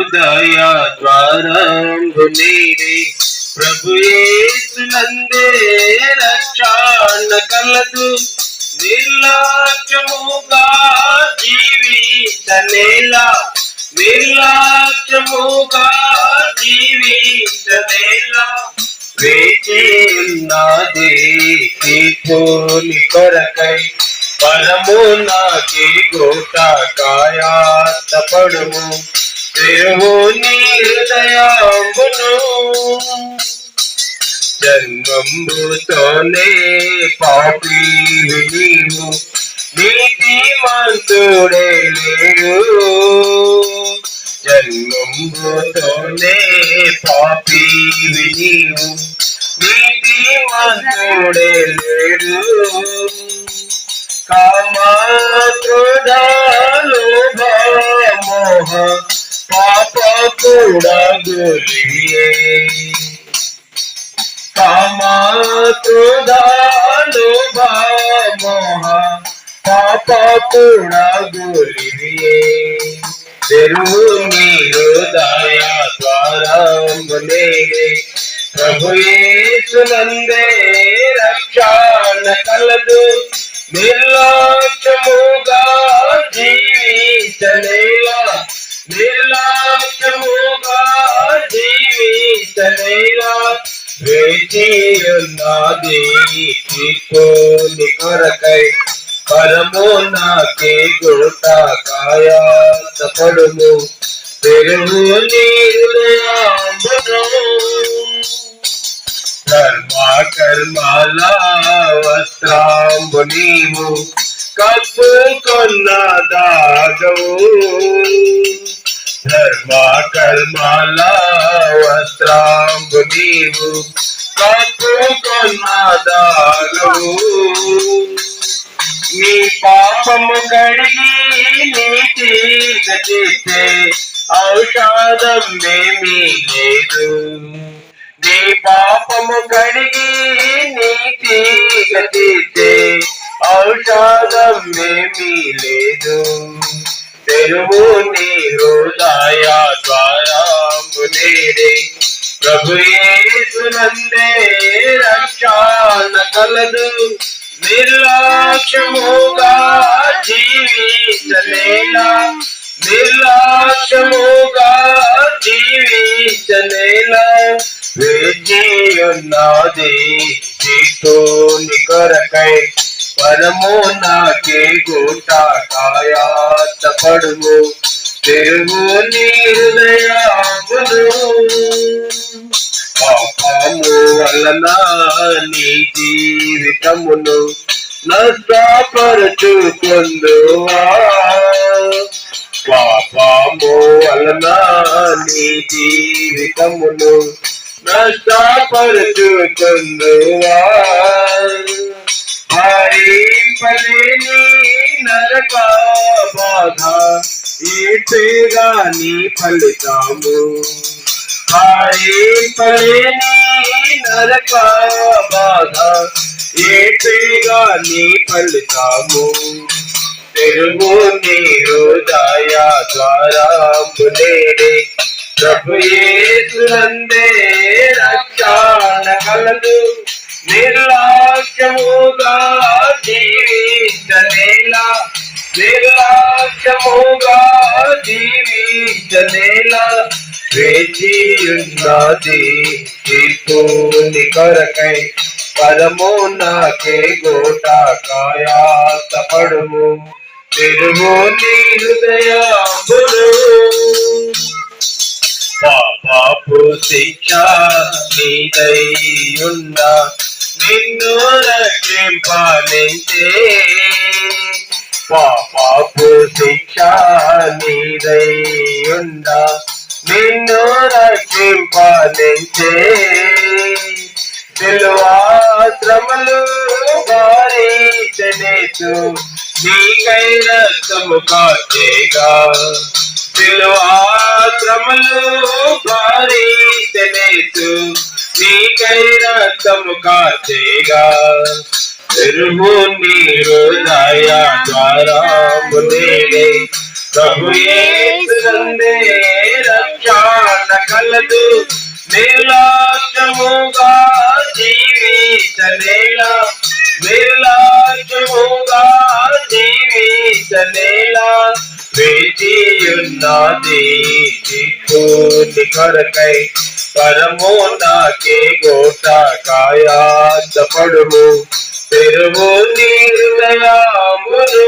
దయా ద్వారంబు నీరే ప్రభు యేసునందే రక్షణ కలదు నిర్లక్ష్యముగా జీవించనేలా నిర్లక్ష్యముగా జీవించనేలా వేచి ఉన్నది తీర్పుని కొరకై పరము నాకి గోటకాయాత్తపడుము తెరువు నీ హృదయమును జన్మంబుతోనే పాపి నీవు నీతిమంతుడే లేడు జన్మంబుతోనే పాపి నీవు నీతిమంతుడే లేడు కామక్రోధాలు మోహ పాప కూడా గొలియే కామక్రోధాలు మోహ పాప కూడా గొలియే తెరువు మీరు దయా ద్వారంబునే ప్రభు యేసునందే రక్షణ కలదు నిర్లక్ష్యముగా జీవించనేలా నిర్లక్ష్యముగా జీవించనేలా వేచి ఉన్నది తీర్పుని కొరకై పరము నాకే గోటకాయాత్తపడుము తెరువు నీ హృదయమును కర్మల వస్త్రాంబు నీవు కప్పుకొన్న దాగవు కర్మల వస్త్రాంబు నీవు కప్పుకొన్న దాగవు నీ పాపము కడిగి నీతిగా చేస్తే ఔషధం ఏమీ లేదు నీ పాపము కడిగి నీతిగా చేస్తే ఔషధం ఏమీ లేదు తెరువు నీ హృదయ ద్వారంబునే ప్రభు యేసునందే రక్షణ కలదు నిర్లక్ష్యముగా జీవించనేలా నిర్లక్ష్యముగా జీవించనేలా వేచి ఉన్నది తీర్పుని కొరకై పరము నాకే గోటకాయాత్తపడుము తెరువు నీ హృదయమును పాపము వలన నీ జీవితమును నష్టపరచుకొందువా పాపము వలన నీ జీవితమును నష్టపరచుకొందువా భరింపలేని నరక బాధ ఏటేగా నీ ఫలితము భరింపలేని నరక బాధ ఏటేగా నీ ఫలితము తెరువు నీ హృదయ ద్వారంబునే ప్రభు యేసునందే రక్షణ కలదు నిర్లక్ష్యముగా జీవించనేలా నిర్లక్ష్యముగా జీవించనేలా వేచి ఉన్నది తీర్పుని కొరకై పరము నాకే గోటకాయాత్తపడుము తెరువు నీ హృదయమును పాపపు శిక్ష నీదైయున్న నిన్ను రక్షింపనించే పాపపు శిక్ష నీదైయున్న నిన్ను రక్షింపనించే శ్రమలు భారించనేసు నీకై రక్తము కాచేగా శ్రమలు భారించనేసు నీకై రక్తము కాచేగా తెరువు నీ హృదయ ద్వారంబునే ప్రభు యేసునందే రక్షణ కలదు నిర్లక్ష్యముగా జీవించనేలా నిర్లక్ష్యముగా జీవించనేలా వేచియున్నది చిక్కుని కొరకై పరము నాకే గోట కాయాసపడుము తెరువు నీ హృదయమును